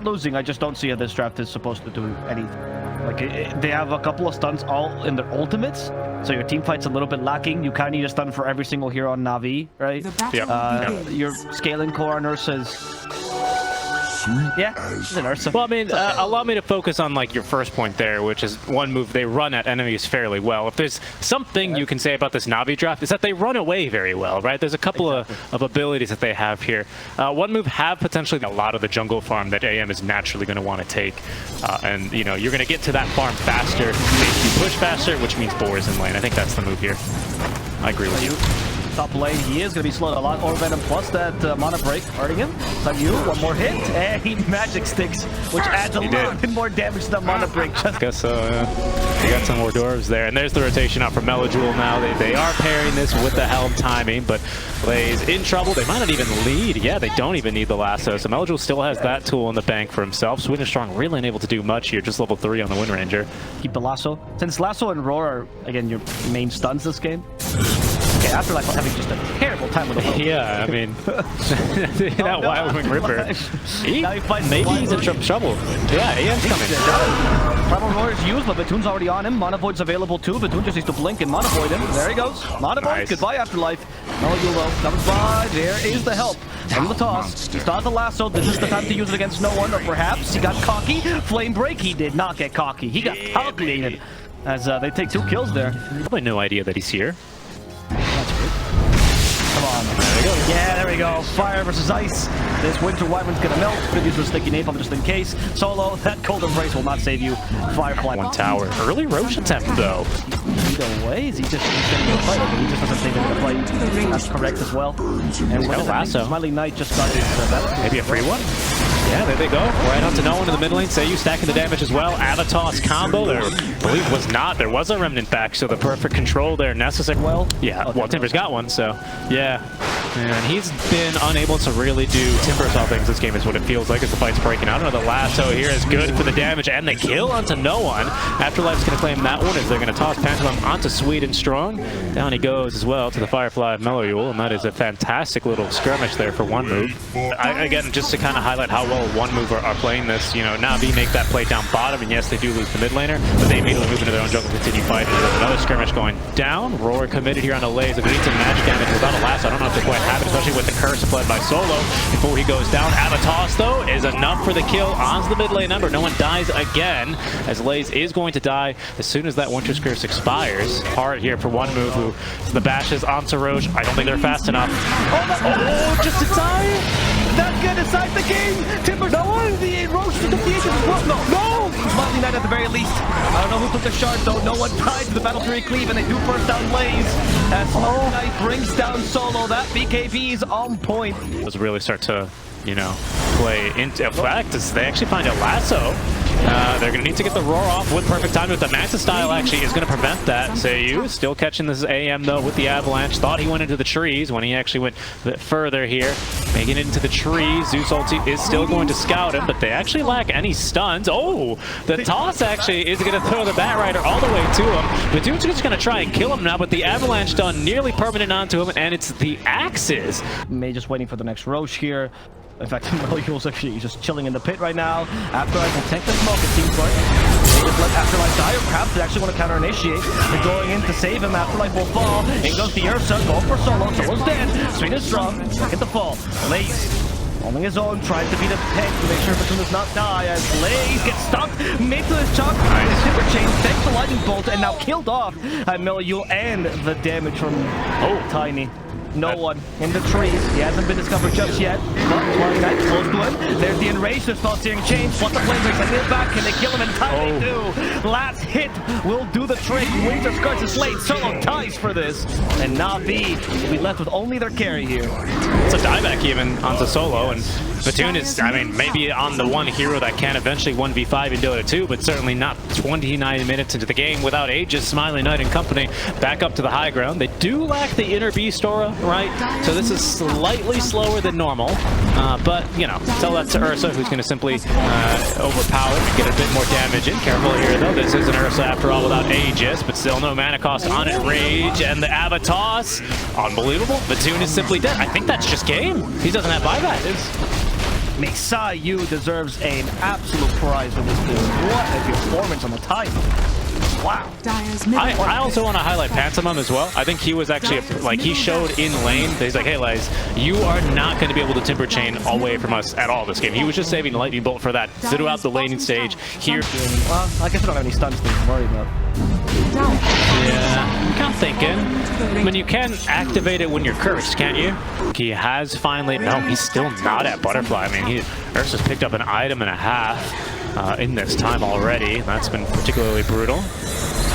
losing. I just don't see how this draft is supposed to do anything. Like, they have a couple of stuns all in their ultimates, so your team fight's a little bit lacking. You kind of need a stun for every single hero on Navi, right? Your scaling core on Ursa is... Yeah, it's an Ursa. Well, I mean, allow me to focus on like your first point there, which is one move. They run at enemies fairly well. If there's something you can say about this Navi draft, is that they run away very well, right? There's a couple of abilities that they have here. One move have potentially a lot of the jungle farm that AM is naturally going to want to take, and you know you're going to get to that farm faster, makes you push faster, which means Boar is in lane. I think that's the move here. I agree with you. Top lane, he is going to be slowed a lot. Or Venom plus that mana break hurting him. So you, one more hit, and he magic sticks, which adds a lot more damage to the mana break. I guess so, yeah. You got some more dwarves there. And there's the rotation out for Melojewel now. They are pairing this with the Helm timing, but Blaze in trouble. They might not even lead. Yeah, they don't even need the lasso. So Melojewel still has that tool in the bank for himself. Sweet and Strong really unable to do much here. Just level 3 on the Wind Ranger. Keep the lasso. Since lasso and roar are, again, your main stuns this game. Okay, Afterlife was having just a terrible time with the world. Yeah, I mean, that Wild Wing Ripper. Maybe he's in trouble. Yeah, AM's coming. Primal Roar is used, but Batoon's already on him. Mana Void's available too. Batoon just needs to blink and Mana Void him. There he goes. Mana Void. Goodbye, Afterlife. Melojewel comes by. There is the help. And the toss. Start the lasso. This is the time to use it against no one, or perhaps he got cocky. Flame Break. He did not get cocky. He got calculated. As they take 2 kills there. Probably no idea that he's here. That's good. Come on. There we go. Yeah, there we go. Fire versus ice. This Winter Wyvern's gonna melt. Could use a sticky napalm just in case. Solo, that Cold Embrace will not save you. Firefly. One tower. Early Roche attempt, though. Either way, is he just getting the fight? He just doesn't save him the fight. That's correct as well. And got a lasso. Smiley Knight just got his maybe a free one? Yeah, there they go. Right onto no one in the mid lane. Zeus stacking the damage as well. Avatos combo there. I believe was not. There was a remnant back, so the perfect control there necessary. Well, yeah. Well, Timber's got one, so yeah. And he's been unable to really do Timber saw things this game is what it feels like as the fight's breaking out. Another lasso here is good for the damage and the kill onto no one. Afterlife's going to claim that one as they're going to toss Pendulum onto Sweet and Strong. Down he goes as well to the Firefly Melojewel, and that is a fantastic little skirmish there for One Move. Again, just to kind of highlight how well One Move are playing this, you know, Navi make that play down bottom, and yes, they do lose the mid laner, but they immediately move into their own jungle and continue fighting. There's another skirmish going down. Roar committed here on the Lays. If he needs some magic damage without a lasso, I don't know if they quite have it, especially with the curse applied by Solo before he goes down. Avatos, though, is enough for the kill on the mid lane number. No one dies again, as Lays is going to die as soon as that Winter's Curse expires. Hard here for One Move, who the bashes onto Roche. I don't think they're fast enough. Oh, just in time! That good decide the game! Timber, no one! The Roche took the agent as well. No! Smiley Knight at the very least. I don't know who took the shard, though. No one died to the battle to recleave, and they do burst down Lays. As Smiley Knight brings down Solo. That BKB is on point. Let's really start to, you know, play into effect as they actually find a lasso. They're going to need to get the roar off with perfect timing, with the Natus style actually is going to prevent that. Zeus still catching this AM though with the avalanche. Thought he went into the trees when he actually went a bit further here. Making it into the trees. Zeus ulti is still going to scout him, but they actually lack any stuns. Oh, the toss actually is going to throw the Bat Rider all the way to him. But Dude's just going to try and kill him now, but the avalanche done nearly permanent onto him, and it's the axes. May just waiting for the next Roche here. In fact, Melojewel's actually just chilling in the pit right now. Afterlife will tank the smoke, it seems like. They just let Afterlife die, or perhaps they actually want to counter-initiate. They're going in to save him. Afterlife will fall. In goes the Ursa, going for Solo. Solo's dead. Sweet and Strong. Get the fall. Lays holding his own, trying to beat a tank to make sure Batoon does not die. As Lays gets stuck, made to his chunk. Nice. Timber chain, takes the lightning bolt, and now killed off Melojewel, and the damage from Tiny. No one in the trees. He hasn't been discovered just yet. But Smiley Knight close to him. There's the Enraged. There's not seeing change. What the flame breaks. I get back. Can they kill him in time? They do. Last hit will do the trick. Winter's Curse is late. Solo dies for this. And Navi will be left with only their carry here. It's a dieback even onto Solo. And Batoon is, I mean, maybe on the one hero that can eventually 1v5 in Dota 2, but certainly not 29 minutes into the game without Aegis, Smiley Knight and company back up to the high ground. They do lack the inner beast aura, right? So this is slightly slower than normal, but, you know, tell that to Ursa, who's going to simply overpower and get a bit more damage in. Careful here, though. This is an Ursa, after all, without Aegis, but still no mana cost on it. Rage and the Avatos. Unbelievable. Batoon is simply dead. I think that's just game. He doesn't have buyback. Mexai, you deserves an absolute prize for this dude. What a performance on the time. Wow. I also want to highlight Pantomime as well. I think he was actually, he showed in lane, he's like, hey, Lies, you are not going to be able to Timber Chain away from us at all this game. He was just saving Lightning Bolt for that throughout the laning stage here. Well, I guess I don't have any stuns to worry about. Yeah, I'm thinking. I mean, you can activate it when you're cursed, can't you? He has finally... No, he's still not at Butterfly. I mean, Ursa's picked up an item and a half in this time already. That's been particularly brutal.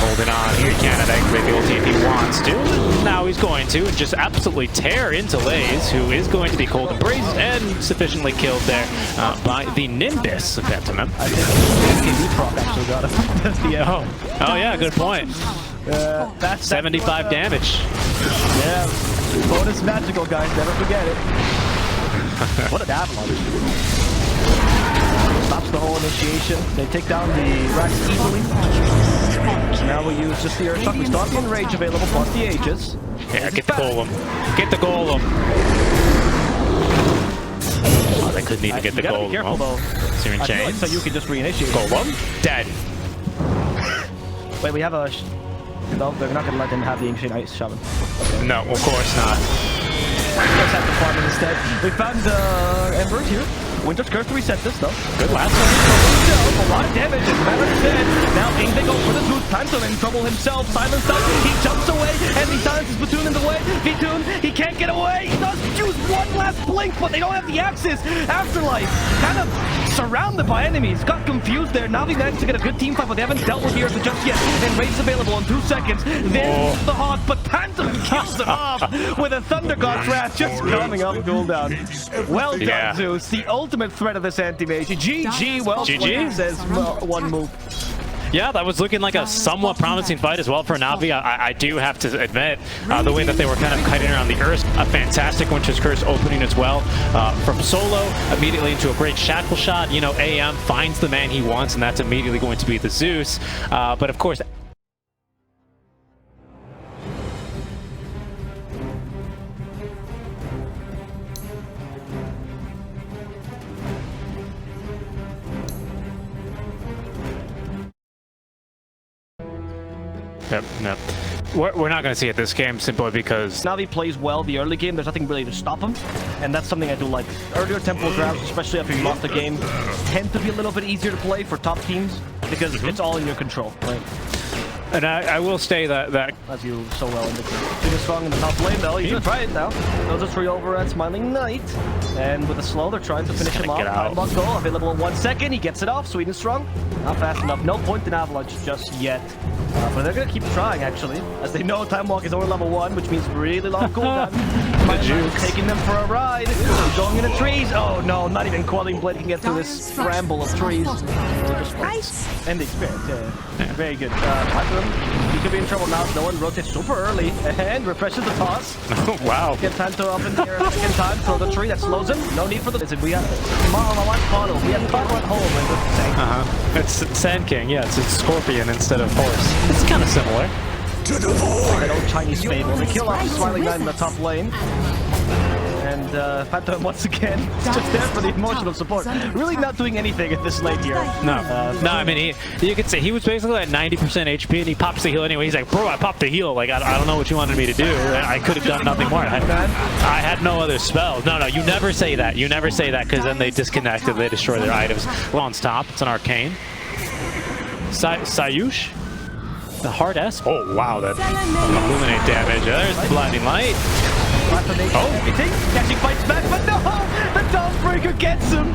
Holding on here, Canada activate the ulti if he wants to. Now he's going to, and just absolutely tear into Lays, who is going to be cold embraced and sufficiently killed there by the Nimbus of Pantomime. I think the proc actually got him. Oh yeah, good point. That's 75 damage. Yeah, bonus magical, guys, never forget it. What an avalanche. Stops the whole initiation. They take down the racks easily. Now we use just the Earth Shock. We still have Enrage available, plus the Aegis. Yeah, get the Golem. Get the Golem. Oh, they could need to get the Golem. Be careful, though. Searing Chains. Like so you can just reinitiate. Golem. Dead. Wait, we have a... No, they're not going to let him have the Ancient Ice Shaman. Okay. No, of course not. Let's have the farm instead. We found Embers here. Winter's Curse to reset this, though. Good last one. A lot of damage, and Matters dead. Now King they go for the Zeus. Pantom in trouble himself. Silence up. He jumps away, and he silences Batoon in the way. Vitoon, he can't get away. He does use one last blink, but they don't have the Axis. Afterlife, kind of surrounded by enemies. Got confused there. Navi managed to get a good team fight, but they haven't dealt with the Ursa just yet. And Race available in 2 seconds. Then the Hawk, but Pantom kills him off with a Thunder God's Wrath just coming up cooldown. Well done, Zeus. The ultimate threat of this anti-mage. GG, well played, says One Move. Yeah, that was looking like a somewhat promising fight as well for Navi. I do have to admit, the way that they were kind of kiting around the Earth, a fantastic Winter's Curse opening as well. From solo, immediately into a great Shackle shot. You know, AM finds the man he wants, and that's immediately going to be the Zeus. But of course... Yep. We're not going to see it this game simply because Navi plays well the early game. There's nothing really to stop him, and that's something I do like. Earlier tempo grabs, especially after you lost the game, tend to be a little bit easier to play for top teams because it's all in your control, right? And I will say that as you so well indicated. Too strong in the top lane though. He's gonna try it now. Those are 3 over at Smiling Knight. And with a slow, they're trying to finish him off. Time lock goal available in 1 second. He gets it off. Sweet and strong. Not fast enough. No point in Avalanche just yet. But they're gonna keep trying actually, as they know Time Walk is only level 1, which means really long cooldown. Taking them for a ride. Going into trees. Oh no, not even Quelling Blade can get through this scramble of trees. And the experience, yeah. Very good. He could be in trouble now. No one rotates super early and refreshes the toss. Wow. Get Tanto up in the air a second time. Throw the tree that slows him. No need for the... We have Mono. We have Potter at home. And it's Sand King. Yeah, it's Scorpion instead of Horse. It's kind of similar. To the void. Like an old Chinese fable. They kill off Smiling Knight in the top lane. And Phantom once again is just there for the emotional support. Really not doing anything at this late here. No, I mean, you could say he was basically at 90% HP and he pops the heal anyway. He's like, bro, I popped the heal. Like, I don't know what you wanted me to do. I could have done nothing more. I had no other spells. No, you never say that. You never say that because then they disconnect and they destroy their items. Lon's top. It's an arcane. Sayush? The hard S? Oh, wow. That illuminate damage. There's the blinding light. Catching fights back, but no! The Dawnbreaker gets him!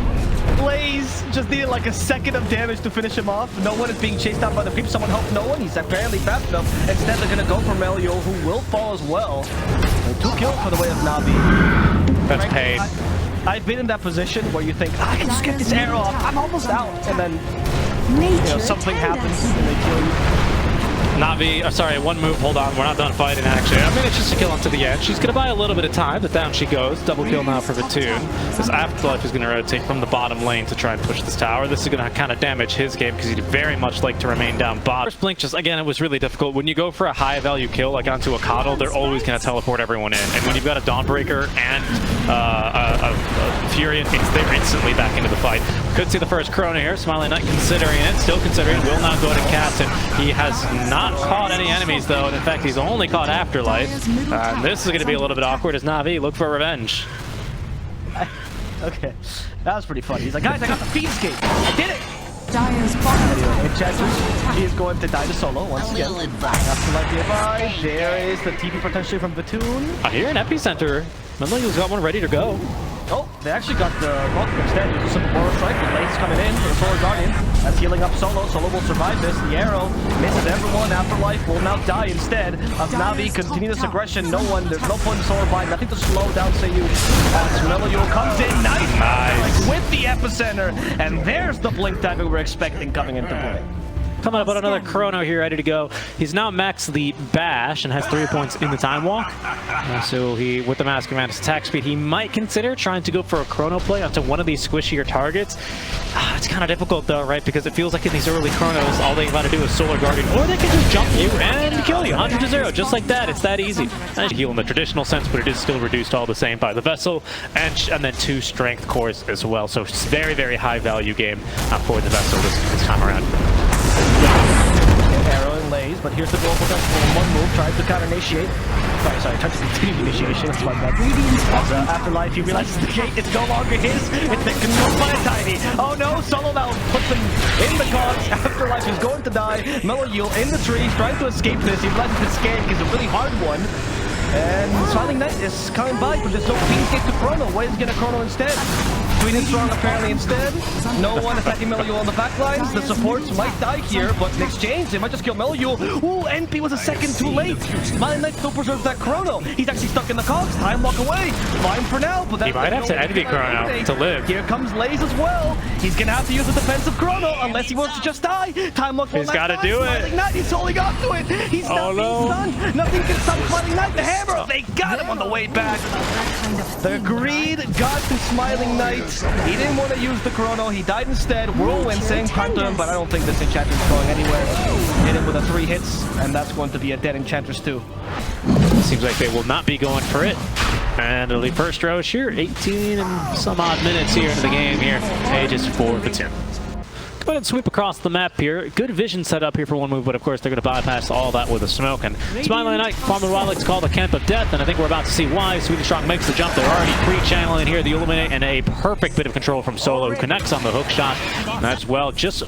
Blaze just needed like a second of damage to finish him off. No one is being chased out by the creep. Someone help no one. He's apparently fast enough. Instead, they're gonna go for Melio, who will fall as well. 2 kills for the way of Navi. That's pain. I've been in that position where you think, I can just get this arrow off. I'm almost out. And then, something happens and they kill you. Navi, sorry, One Move, hold on, we're not done fighting actually. I mean, it's just a kill onto the end. She's gonna buy a little bit of time, but down she goes. Double kill now for Vitoon. This Afterlife is gonna rotate from the bottom lane to try and push this tower. This is gonna kind of damage his game because he'd very much like to remain down bottom. First blink, just again, it was really difficult. When you go for a high value kill, like onto a Coddle, they're always gonna teleport everyone in. And when you've got a Dawnbreaker and Furion, they're instantly back into the fight. Could see the first Chrono here. Smiling Knight considering it, still considering, will not go to cast it. He has not caught any enemies though, and in fact he's only caught Afterlife. This is going to be a little bit awkward as Navi look for revenge. Okay, that was pretty funny. He's like, guys, I got the Fiendscape. I did it! Enchantress, she is going to die to solo once again. Afterlife nearby. There is the TP potentially from Batoon. I hear an epicenter. Menlo's got one ready to go. Oh, they actually got the Welcome instead. There's a simple Boros Strike. The Blaze coming in for the Solar Guardian. That's healing up Solo. Solo will survive this. The arrow misses everyone. Afterlife will now die instead of Navi. Continue this aggression. No one, there's no point in Solar Bind. Nothing to slow down Zeus. As Melio comes in. Nice. With the epicenter. And there's the blink dagger we were expecting coming into play. Coming up on another Chrono here, ready to go. He's now maxed the Bash and has 3 points in the Time Walk. So he, with the Mask of Mantis attack speed, he might consider trying to go for a Chrono play onto one of these squishier targets. It's kind of difficult though, right? Because it feels like in these early Chronos, all they got to do is Solar Guardian, or they can just jump you and kill you, 100 to 0, just like that. It's that easy. And heal in the traditional sense, but it is still reduced all the same by the Vessel, and then 2 Strength cores as well. So it's very, very high value game for the Vessel this time around. Arrow and Lays, but here's the goal potential. One move, tries to counter-initiate. Sorry, tries to continue initiation. That's like that. As Afterlife, he realizes the gate is no longer his. It's been controlled by a Tiny. Oh no, Solo now puts him in the cogs. Afterlife is going to die. Melloyule in the tree, trying to escape this. He realizes this gank is a really hard one. And Smiling Knight is coming by, but there's no Fiendscape to Chrono. Why is he going to Chrono instead? Sweet and Strong apparently instead. No one attacking Melioule on the backlines. The supports might die here, but in exchange, they might just kill Melioule. Ooh, NP was a second too late. Smiling Knight still preserves that Chrono. He's actually stuck in the cogs. Time walk away. Fine for now, but he might have to envy Chrono to live. Here comes Lays as well. He's going to have to use the defensive Chrono unless he wants to just die. Time walk. He's got to do it. Smiling Knight, he's holding on to it. He's not being stunned. Nothing can stop Smiling Knight. The hammer. They got him on the way back. The greed got to Smiling Knight. He didn't want to use the Chrono. He died instead. Whirlwind saying time to him, but I don't think this Enchantress is going anywhere. Hit him with a 3 hits, and that's going to be a dead Enchantress too. Seems like they will not be going for it. And it'll be first Roche here. 18 and some odd minutes here into the game here. Ages 4 for 10. Go ahead and sweep across the map here. Good vision set up here for One Move, but of course they're going to bypass all that with a smoke. And Smiling Knight, Farmer Wildlick's called the Camp of Death, and I think we're about to see why. Sweet and Strong makes the jump. They're already pre-channeling here the Illuminate, and a perfect bit of control from Solo, who connects on the hook shot as well, just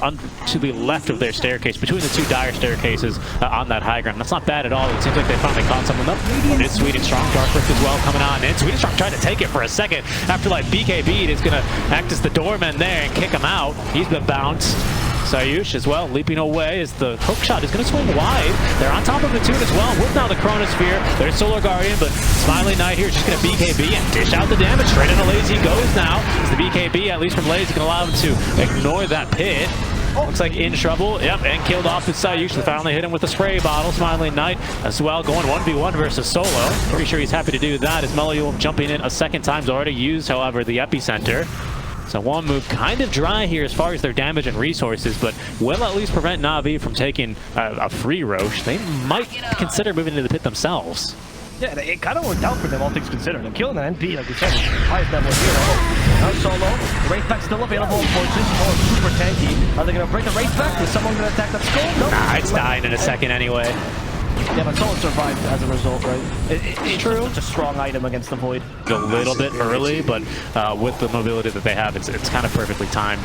to the left of their staircase, between the 2 dire staircases on that high ground. That's not bad at all. It seems like they finally caught someone up. But it's Sweet and Strong. Dark Rift as well coming on. And Sweet and Strong trying to take it for a second. Afterlife BKB is going to act as the doorman there and kick him out. He's been bounced. Sayush as well, leaping away as the hook shot is going to swing wide. They're on top of the tune as well with now the Chronosphere. There's Solar Guardian, but Smiling Knight here is just going to BKB and dish out the damage. Straight into Lazy goes now. As the BKB, at least from Lazy, can allow him to ignore that pit. Looks like in trouble. Yep, and killed off with Sayush. They finally hit him with the spray bottle. Smiling Knight as well, going 1v1 versus Solo. Pretty sure he's happy to do that as Melioule jumping in a second time. He's already used, however, the epicenter. So One Move kind of dry here as far as their damage and resources, but will at least prevent Navi from taking a free Roche. They might consider moving into the pit themselves. Yeah, it kind of worked out for them, all things considered. And killing an NP, like you said, is the highest level hero. Now Solo, Wraith Pack still available on forces. Oh, super tanky. Are they going to break the Wraith Pack? Is someone going to attack that skull? Nope. Nah, it's dying in a second anyway. Yeah, but Solo survived as a result, right? It's true. Such a strong item against the Void. A little bit early, but with the mobility that they have, it's kind of perfectly timed.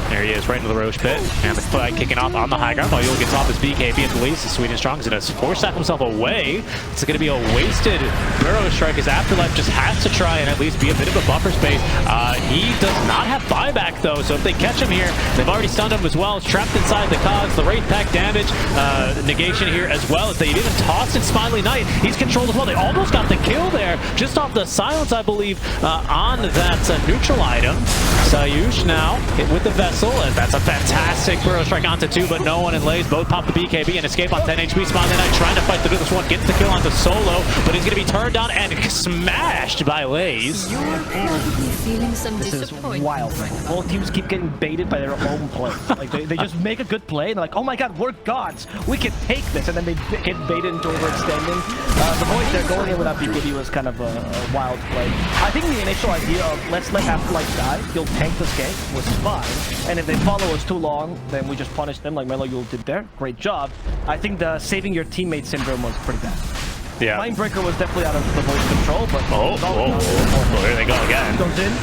There he is, right into the Roche pit. And the fight kicking off on the high ground. Melioule gets off his BKB at the least. Sweet and Strong is going to force that himself away. It's going to be a wasted Burrow Strike as Afterlife just has to try and at least be a bit of a buffer space. He does not have buyback though, so if they catch him here, they've already stunned him as well. He's trapped inside the cogs. The Wraith Pack damage negation here as well as they even tossed in Smiling Knight. He's controlled as well. They almost got the kill there just off the silence, I believe, on that neutral item. Sayush now hit with the Vessel, and that's a fantastic Burrow Strike onto 2, but no one in Lays. Both pop the BKB and escape on 10 HP. Smiling Knight trying to fight through this one, gets the kill onto Solo, but he's going to be turned down and smashed by Lays. You're feeling some This is wild. Both teams keep getting baited by their own play. Like, Like they just make a good play and they're like, oh my god, we're gods, we can take this, and then they get baited into overextending. The voice there going in without BKB was kind of a wild play. I think the initial idea of let's let Afterlife die, he'll tank this game was fine, and if they follow us too long, then we just punish them like Meloyul did there. Great job. I think the saving your teammate syndrome was pretty bad. Yeah. Mindbreaker was definitely out of the voice control, but here they go again. Goes in.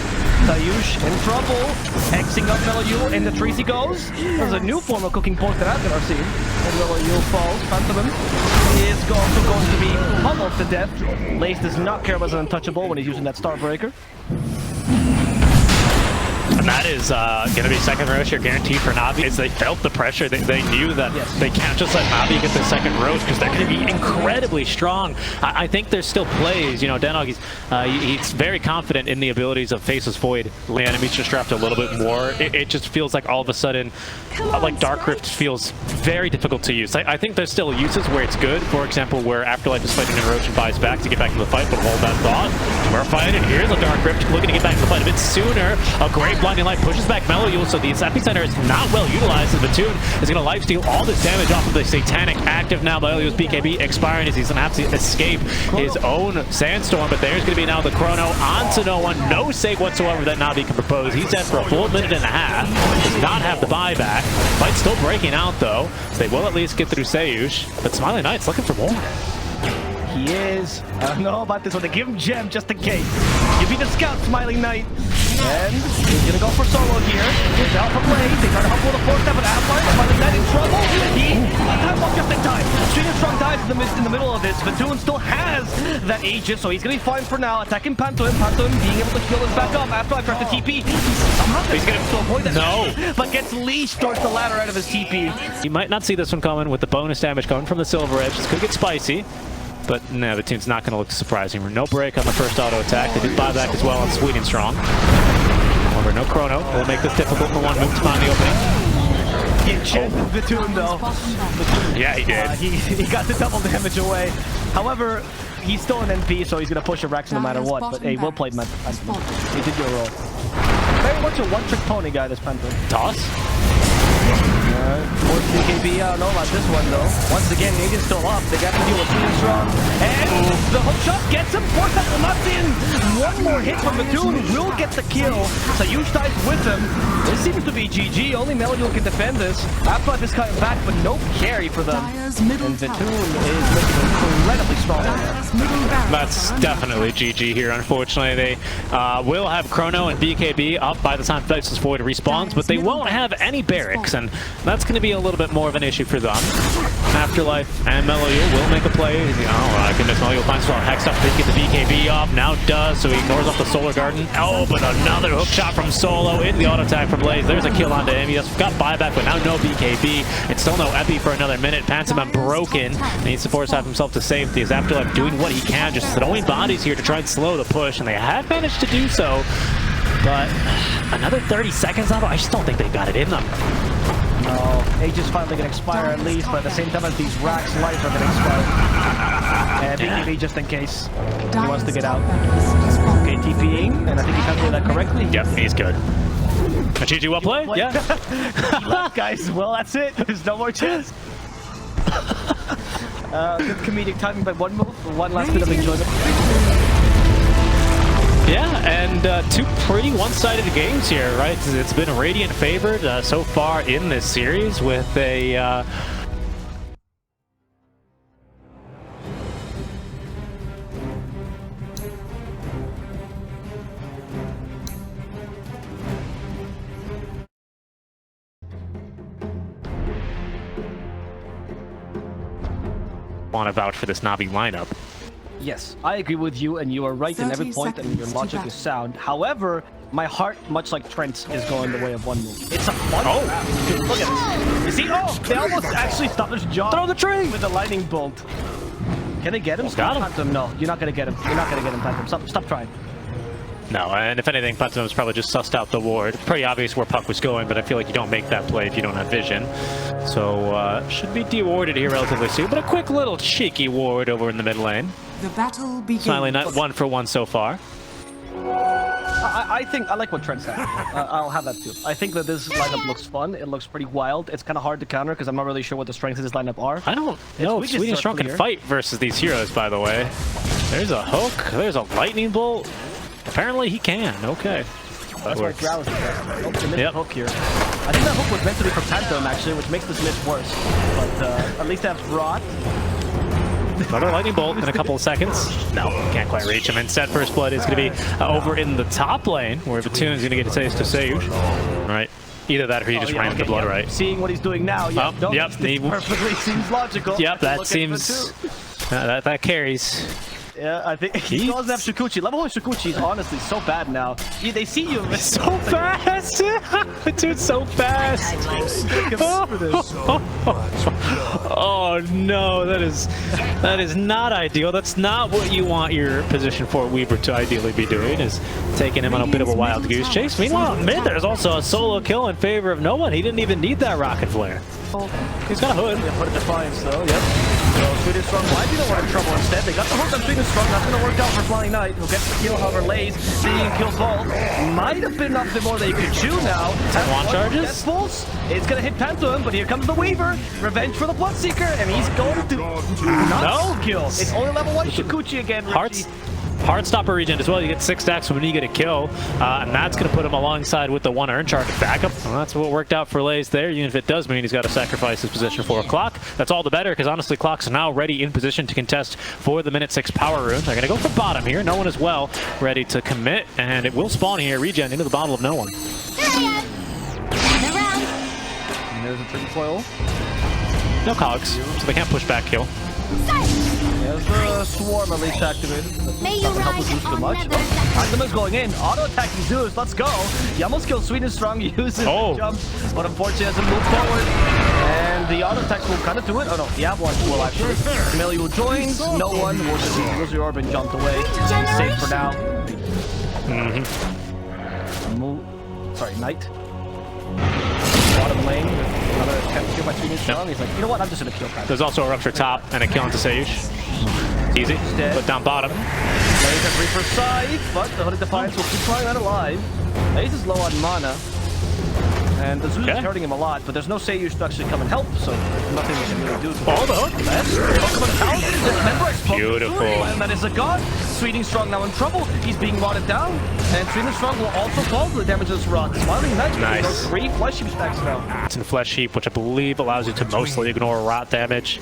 Zeus in trouble, hexing up Meloyul, and the trees he goes. There's a new form of cooking pork that I've never seen. And Meloyul falls. Phantom is also going to be pummeled to death. Lace does not care about an untouchable when he's using that Starbreaker. And that is going to be second roach here guaranteed for Navi. As they felt the pressure, they knew that they can't just let Navi get the second roach because they're going to be incredibly strong. I think there's still plays. You know, Denog, he's very confident in the abilities of Faceless Void. The enemies just draft a little bit more. It just feels like all of a sudden, like Dark Rift feels very difficult to use. I think there's still uses where it's good. For example, where Afterlife is fighting in roach and buys back to get back to the fight, but hold that thought. We're fighting. Here's a Dark Rift looking to get back to the fight a bit sooner. A great Blinding Light pushes back Meloyul, so the epicenter is not well utilized. The Batoon is going to lifesteal all this damage off of the Satanic active now. Meloyul's BKB expiring as he's going to have to escape his own Sandstorm, but there's going to be now the Chrono onto no one. No save whatsoever that Navi can propose. He's dead for a full minute and a half. Does not have the buyback. Fight's still breaking out though, so they will at least get through Zeus, but Smiling Knight's looking for more. He is. I don't know about this one. They give him gem just in case. Give me the scout, Smiling Knight. And he's gonna go for solo here. Here's Alpha Blaze. They try to humble the fourth step at Alpha. Smiling Knight in trouble. He time off just in time. Streaming Strong dies in the middle of this. Vatoon still has that Aegis, so he's gonna be fine for now. Attacking Pantoum. Pantoum being able to heal us back up after I tries to TP. Somehow he's gonna to avoid that. No. But gets leashed towards the ladder out of his TP. You might not see this one coming with the bonus damage coming from the Silver Edge. This could get spicy. But no, the team's not going to look surprising. No break on the first auto attack. They did buyback as well on Sweet and Strong. However, no Chrono will make this difficult for One Move to find the opening. He enchanted Vatoon though. Yeah, he did. He got the double damage away. However, he's still an NP, so he's going to push a Rex no matter what. But hey, well played, man. He did your role. Very much a one-trick pony guy, this Panther. Toss? Force BKB, I don't know about this one though. Once again, Aegis still up. They got to deal with Sweet and Strong. And the hook shot gets him. Force that will not see him. One more hit from Vatoon will get the kill. Zeus dies with him. This seems to be GG. Only Meloyul can defend this. Afterlife is coming back, but no carry for them. And Vatoon is looking incredibly strong. That's definitely GG here, unfortunately. They will have Chrono and BKB up by the time Faceless Void respawns, but they won't have any barracks, and that's going to be a little bit more of an issue for them. Afterlife and Meloyul will make a play. Oh my goodness, Meloyul finds well hexed up to get the BKB off. Now does, so he ignores off the Solar Garden. Oh, but another hook shot from Solo into the auto attack from Blaze. There's a kill onto him. He just got buyback, but now no BKB. And still no Epi for another minute. Pantomime broken. And needs to force out himself to safety. As Afterlife doing what he can, just throwing bodies here to try and slow the push, and they have managed to do so. But another 30 seconds out, I just don't think they've got it in them. No, Aegis finally gonna expire at least, but at the same time as these racks' lives are gonna expire. And BKB just in case he wants to get out. Okay, TPing, and I think he calculated that correctly. Yep, he's good. A GG well played? Yeah. He left, guys. Well, that's it. There's no more chance. Good comedic timing by One Move. One last bit of enjoyment. Yeah, and two pretty one-sided games here, right? It's been Radiant favored so far in this series with a... want to vouch for this Navi lineup. Yes, I agree with you, and you are right in every point, and your logic is sound. However, my heart, much like Trent's, is going the way of One Move. It's a fun round. Dude, look at this. You see? Oh, they almost actually stopped his jaw. Throw the tree with the lightning bolt. Can they get him? Got him. No, you're not gonna get him. You're not gonna get him, Phantom. Stop trying. No, and if anything, Pantom's probably just sussed out the ward. Pretty obvious where Puck was going, but I feel like you don't make that play if you don't have vision. So, should be de-warded here relatively soon, but a quick little cheeky ward over in the mid lane. The battle begins. Smiling Knight 1 for 1 so far. I think I like what Trent said. I'll have that too. I think that this lineup looks fun. It looks pretty wild. It's kind of hard to counter because I'm not really sure what the strengths of this lineup are. I don't know if Sweden Strong can fight versus these heroes, by the way. There's a hook. There's a lightning bolt. Apparently he can. Okay. That's why Drow is the best. Oh, the mid hook here. I think that hook was meant to be for Phantom, actually, which makes this mid worse. But at least that's Rot. Another lightning bolt in a couple of seconds. No, can't quite reach him. Instead, First Blood is going to be over in the top lane, where Batoon's going to get a taste of Zeus. Right. Either that or he just ran into blood, right? Seeing what he's doing now, yep, perfectly seems logical. Yep, that seems... that carries. Yeah, I think he doesn't have Shukuchi. Level 1 Shukuchi is honestly so bad now. They see you. It's so fast! Dude, so fast! Oh no, that is not ideal. That's not what you want your position 4 Weaver to ideally be doing, is taking him on a bit of a wild goose chase. Meanwhile, mid, there's also a solo kill in favor of no one. He didn't even need that rocket flare. He's got a hood. Yeah, put a Defiance though, yep. So Sweden Strong might be the one in trouble instead. They got the hook on Sweden Strong. That's going to work out for Flying Knight, who gets the kill, however, Lays, seeing kill fall. Might have been up to more than you could chew now. 10 wand charges? That's false. It's going to hit Pantheon, but here comes the Weaver. Revenge for the Bloodseeker, and he's going to not kill. It's only level 1 Shukuchi again, Richie. Heartstopper regen as well. You get 6 stacks when you get a kill, and that's going to put him alongside with the 1 Urn Charge backup. Well, that's what worked out for Lays there, even if it does mean he's got to sacrifice his position for a clock. That's all the better, because honestly, Clock's now ready in position to contest for the minute 6 power rune. They're going to go for bottom here. No one as well ready to commit, and it will spawn here. Regen into the bottle of no one. And there's a triple foil. No cogs, so they can't push back kill. There's the swarm at least activated. Doesn't help with Zeus too much. Optimus going in, auto-attacking Zeus, let's go. He almost killed Sweden Strong, uses the jump, but unfortunately hasn't moved forward. And the auto-attacks will kind of do it. Oh no, the Avalanche will actually. Camille joins, no one will just use the orb and jumped away. He's safe for now. Sorry, Knight. Bottom lane, another attempt here by Sweden Strong. He's like, you know what, I'm just going to kill Kyle. There's also a rupture top and a kill into Zeus. Easy. Put down bottom. Lays at Reaper's side, but the Hooded Defiance will keep trying that alive. Lays is low on mana. And the Zeus is hurting him a lot, but there's no Seiyush to actually come and help, so there's nothing we can really do. Oh, the hook! Beautiful. And that is a god. Sweden Strong now in trouble. He's being rotted down, and Sweden Strong will also fall to the damage of this rot. Smiling Knight getting those 3 Flesh Heap stacks now. It's in Flesh Heap, which I believe allows you to mostly ignore rot damage.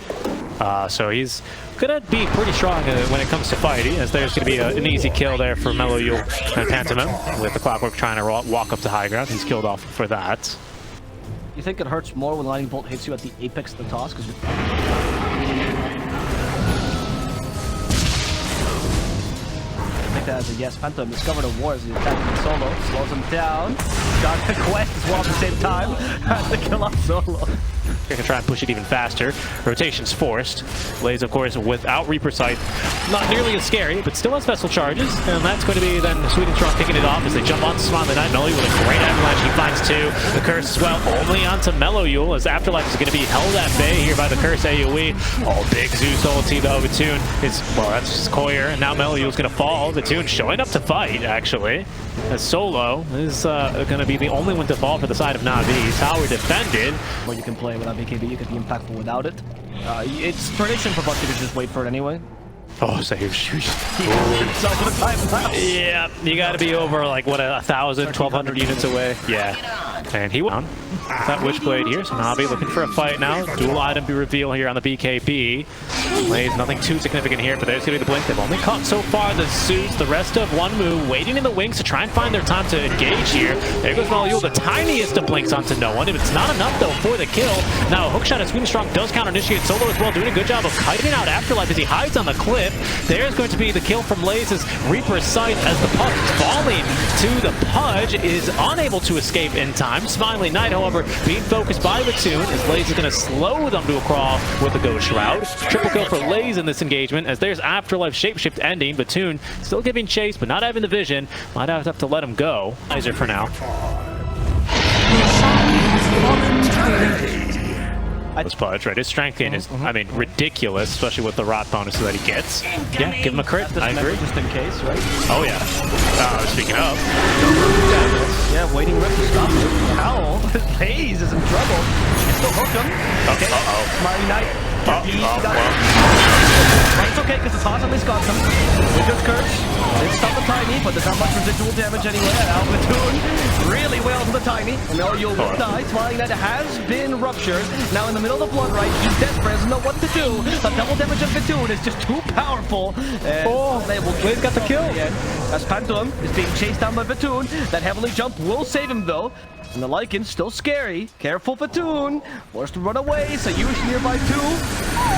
So he's gonna be pretty strong when it comes to fighting, as there's gonna be an easy kill there for Mellow Yule and Pantomime, with the Clockwork trying to walk up to high ground. He's killed off for that. You think it hurts more when Lightning Bolt hits you at the apex of the toss? Because I think that as a yes. Phantom discovered a war as he's attacking solo, slows him down. Got the quest as well at the same time. Has to kill off solo. They're going to try and push it even faster. Rotation's forced. Lays, of course, without Reaper Sight. Not nearly as scary, but still has Vessel charges. And that's going to be then Sweden Strong picking it off as they jump onto Smiling Knight. Mellow with a great avalanche. He finds 2. The curse as well, only onto Mellow Yule, as Afterlife is going to be held at bay here by the curse AoE. Oh, big Zeus ulti though. Batoon is, well, that's just Koyer. And now Mellow Yule's going to fall. Batoon showing up to fight, actually. As Solo is going to be the only one to fall for the side of Navi. Tower defended. Well, you can play without BKB, you could be impactful without it. It's tradition for Bucky to just wait for it anyway. Oh, so yeah, you got to be over like what, 1,000, 1,200 units away. Yeah, and he won. That Witchblade here, so Navi looking for a fight now. Dual item be reveal here on the BKB. Lays nothing too significant here, but there's going to be the blink. They've only caught so far the Zeus, the rest of One Move, waiting in the wings to try and find their time to engage here. There goes Malayul, the tiniest of blinks onto no one. If it's not enough though for the kill. Now a hookshot at Sweden Strong does counter initiate Solo as well, doing a good job of kiting out Afterlife as he hides on the cliff. There's going to be the kill from Lays as Reaper's Sight, as the puck falling to the Pudge, is unable to escape in time. Smiling Knight, however, being focused by Batoon, as Lays is going to slow them to a crawl with the Ghost Shroud. Triple kill for Lays in this engagement, as there's Afterlife Shapeshift ending. Batoon still giving chase, but not having the vision. Might have to let him go. Kaiser for now. this pudge, right? His strength gain is, I mean, ridiculous, especially with the rot bonuses that he gets. Yeah, give him a crit. I agree. Just in case, right? Oh, yeah. Speaking of. Yeah, waiting rip to stop it. Howl. Hayes is in trouble. She can still hook him. Okay. Smiley Knight. It's okay, because the toss at least got some. Winter's Curse. Didn't stop the Tiny, but there's not much residual damage anyway. Alpatoon really wails on the Tiny. And now you'll die. Smiley Knight has been ruptured. Now in the middle of the blood right, he's desperate, doesn't know what to do. The double damage of Vitoon is just too powerful. Blaze got the kill. As Pantoum is being chased down by Vitoon. That heavily jump will save him though. And the Lycan still scary. Careful Vitoon. Forced to run away. Zeus nearby too.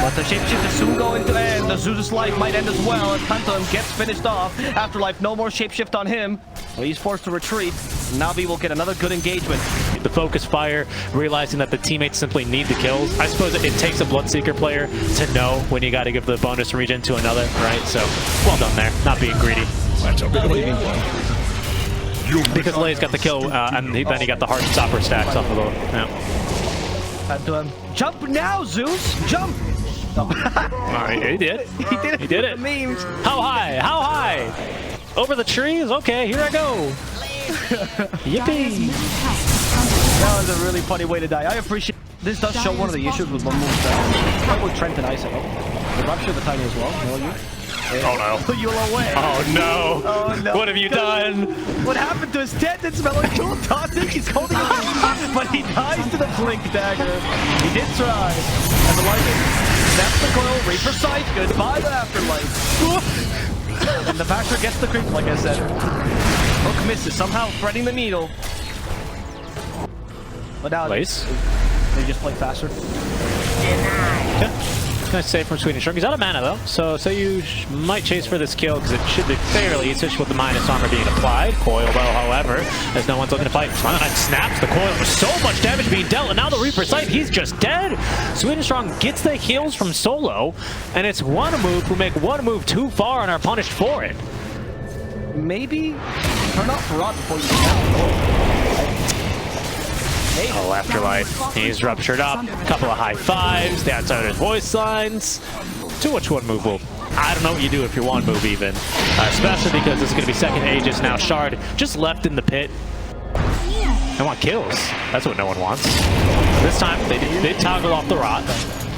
But the shapeshift is soon going to end. The Zeus' life might end as well as Pantoum gets finished off. Afterlife, no more shapeshift on him. So he's forced to retreat. Navi will get another good engagement. The focus fire, realizing that the teammates simply need the kills. I suppose it takes a Bloodseeker player to know when you got to give the bonus regen to another, right? So, well done there. Not being greedy. Because Lay's got the kill, and then he got the heart stopper stacks off of the... Pantoum. Jump now, Zeus! Jump! He did. He did it. Memes. How high? How high? Over the trees? Okay, here I go. Yippee! That was a really funny way to die. I appreciate this. Does show one of the issues with One Move. Probably Trent and Iso. The rupture the Tiny as well. No, you. Oh no. You'll away. Oh no. Oh no. What have you done? What happened to his tendons? Melancholy tossing. He's holding it, but he dies to the blink dagger. He did try. And the Lycan snaps the coil. Reaper sight. Goodbye the afterlife. And the Basher gets the creep, like I said. Hook misses, somehow threading the needle. But now they just play faster. Nice save from Sweden Strong. He's out of mana though, so you might chase for this kill because it should be fairly easy with the minus armor being applied. Coil though, however, as no one's looking to fight. Knight snaps the coil. There's so much damage being dealt, and now the Reaper Sight, he's just dead. Sweden Strong gets the heals from Solo, and it's One Move who make One Move too far and are punished for it. Maybe turn off Rod before you snap. Oh, Afterlife. He's ruptured up. Couple of high fives. The outsider's voice lines. Too much One Move will. I don't know what you do if you're One Move even. Especially because this is going to be second Aegis now. Shard just left in the pit. They want kills. That's what no one wants. This time they did toggle off the rot.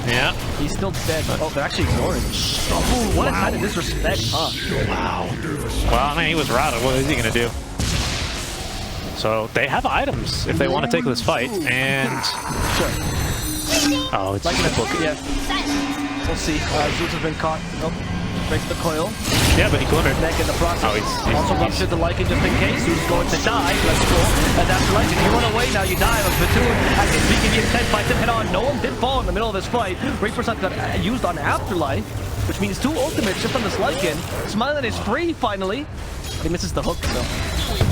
Yeah. He's still dead. Oh, they're actually ignoring him. Oh, what a kind of disrespect, huh? Wow. Well, I mean, he was routed. What is he going to do? So they have items if they want to take this fight, and... Oh, it's... Like in the book, yeah. We'll see. Zeus has been caught. Nope. Breaks the coil. Yeah, but he glimmered. Neck in the process. Oh, he's also ruptured the Lycan just in case. Who's going to die? Let's go. And that's Lycan. You run away now, you die. But Vitoon, as he's speaking, the intent fights him head on. No one did fall in the middle of this fight. Reaper Sight got used on Afterlife, which means 2 ultimates just on this Lycan. Smiling is free finally. He misses the hook, so...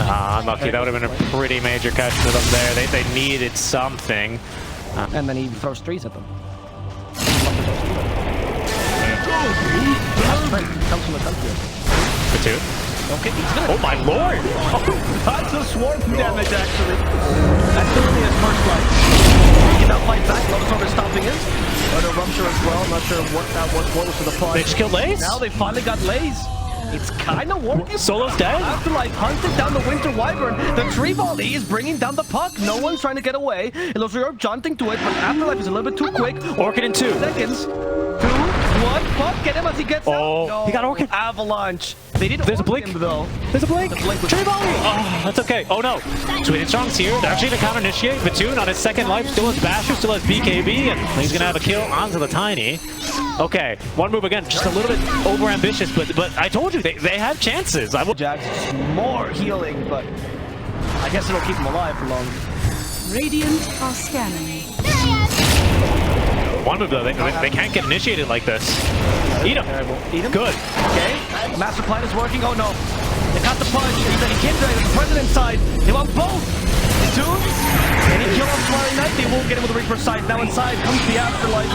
unlucky. That would have been a pretty major catch for them there. They needed something. And then he throws 3s at them. Comes from the country. For 2. Okay, he's gonna... Oh my lord! Oh, that's a swarm damage, actually. That's clearly his first life. He cannot fight back. Lotus Order stopping him. Or the rupture as well. I'm not sure what that was. What was for the plot. They just killed Lays? Now they finally got Lays. It's kind of working. Solo's dead? Afterlife hunted down the Winter Wyvern. The Tree Volley is bringing down the puck. No one's trying to get away. Illusory jaunting to it, but Afterlife is a little bit too quick. Orchid in 2 seconds. 2, 1. Puck, get him as he gets out. No. He got Orchid. Avalanche. They didn't. There's a blink. Though. There's a blink. The blink was Tree Volley. Oh, that's okay. Oh no. Sweden Strong's here. They're actually going to counter-initiate. Vitoon on his second life still has Basher, still has BKB, and he's going to have a kill onto the Tiny. Okay, One Move again, just a little bit over-ambitious, but I told you, they have chances. Jack's more healing, but I guess it'll keep him alive for long. Radiant are scanning. One Move though, they can't get initiated like this. Eat him. Eat him. Good. Okay, Master Plan is working. Oh no, they got the punch. He can't drag the President's side. They want both. Vitoon, and he kill off Smiley Knight. They won't get him with the Reaper Sight. Now inside comes the Afterlife.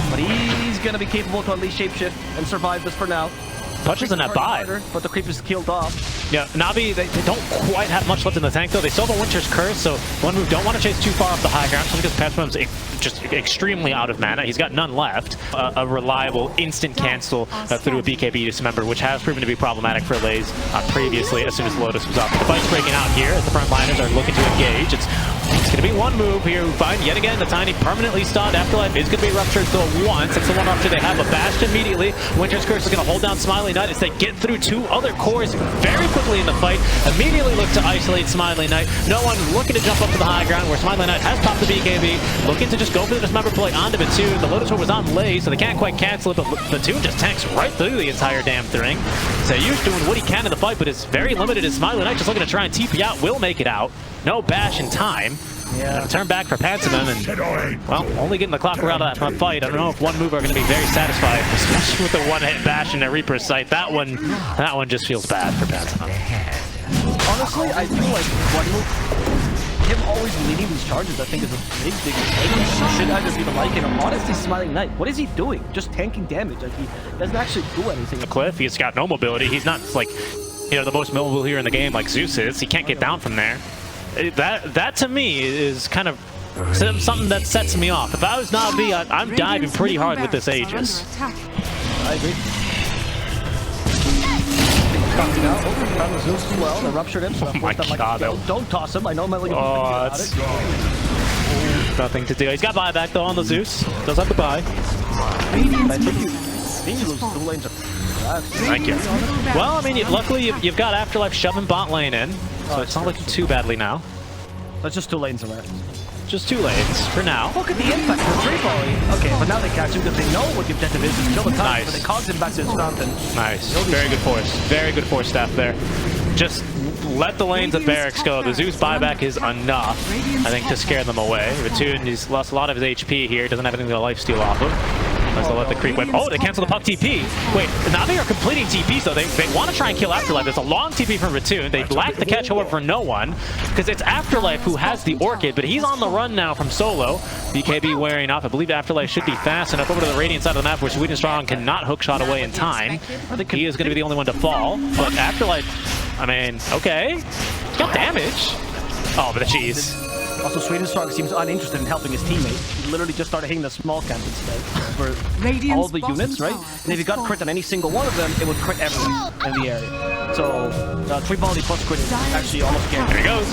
But he's going to be capable to unleash Shapeshift and survive this for now. Punch is a net buy. But the creep is killed off. Yeah, Navi, they don't quite have much left in the tank, though. They still have a Winter's Curse, so One Move don't want to chase too far off the high ground, just because Petron's just extremely out of mana. He's got none left. A reliable instant cancel through a BKB dismember, which has proven to be problematic for Lays previously as soon as Lotus was up. The fight's breaking out here as the front liners are looking to engage. It's going to be One Move here who find yet again the Tiny permanently stunned. Afterlife is going to be ruptured though once. It's the one option they have, a Bashed immediately. Winter's Curse is going to hold down Smiley Knight as they get through two other cores very quickly in the fight. Immediately look to isolate Smiley Knight. No one looking to jump up to the high ground where Smiley Knight has popped the BKB. Looking to just go for the dismember play onto Vincere. The Lotus Orb was on Lays, so they can't quite cancel it, but Vincere just tanks right through the entire damn thing. Zeus doing what he can in the fight, but it's very limited as Smiley Knight just looking to try and TP out. Will make it out. No bash in time. Yeah. Turn back for Pantomim, and, well, only getting the clock around that fight. I don't know if One Move are going to be very satisfied, especially with the one-hit bash in their Reaper's sight. That one just feels bad for Pantomim. Honestly, I feel like One Move, him always leading these charges, I think is a big mistake. He should either be the Lycan or honestly Smiling Knight. What is he doing? Just tanking damage. Like, he doesn't actually do anything. The cliff, he's got no mobility. He's not, like, you know, the most mobile here in the game like Zeus is. He can't get down from there. That to me is kind of something that sets me off. If I was Navi, I'm diving pretty hard with this Aegis. I agree. Found Zeus as well. They ruptured him. So oh my god. Don't toss him. I know Melody that's nothing to do. He's got buyback though on the Zeus. Does have to buy. I think he loses 2 lanes of Thank you. Well, I mean, luckily you've got Afterlife shoving bot lane in, so it's not looking too badly now. That's just 2 lanes around. Just 2 lanes for now. Look at the impact of the free volley. Okay, but now they catch him because they know what the objective is kill the time, nice. But they cause him back to his fountain. Nice. Very good force. Very good force staff there. Just let the lanes of barracks go. The Zeus buyback is enough, I think, to scare them away. Vatun, he's lost a lot of his HP here. Doesn't have anything to lifesteal off of. As they let the creep whip. Oh, they cancel the puck TP. Wait, now they are completing TPs though. They want to try and kill Afterlife. There's a long TP from Vatun. They lack the catch, however, for no one. Because it's Afterlife who has the Orchid, but he's on the run now from solo. BKB wearing off. I believe Afterlife should be fast enough over to the Radiant side of the map where Sweet and Strong cannot hookshot away in time. I think he is going to be the only one to fall. But Afterlife, I mean, okay. He's got damage. Oh, but the cheese. Also, Sweet and Strong seems uninterested in helping his teammate. He literally just started hitting the small camp instead for all the units, right? And if you got crit on any single one of them, it would crit everyone in the area. So, 3 volley plus crit is actually almost guaranteed. Here he goes.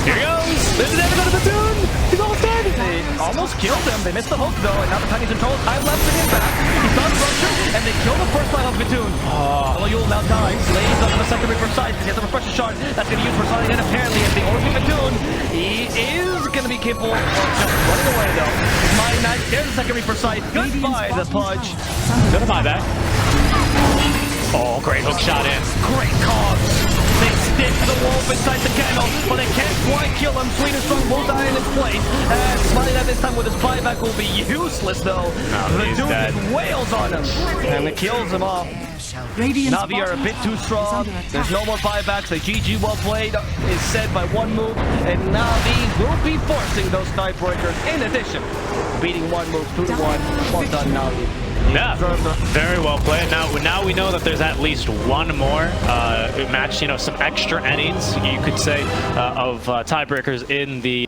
Here he goes. This is everybody to Vatun. He's almost dead. They almost killed him. They missed the hook though, and now the Tiny's in control. Time left to get back. He's done rupture, and they kill the first line of Vatun. Yule now dies. Lays up on the second Reaper side. He has a refresher shard that's going to use for Sonic, and apparently if they overview Vatun, he is going to be capable of just running away though. Mighty Knight, there's the second Reaper side. Goodbye, the Pudge. Gonna buy back. Oh, great hook shot in. Great cogs. They stick to the wall beside the kennel, but they can't quite kill him. Sweet and Strong will die in its place. And Smiley Knight this time with his buyback will be useless though. The dude wails on him. And it kills him off. Navi are a bit too strong. There's no more buybacks. The GG well played is said by One Move, and Navi will be forcing those tiebreakers. In addition, beating One Move 2-1. Well done, Navi. Yeah, very well played. Now we know that there's at least one more match, you know, some extra innings, you could say, of tiebreakers in the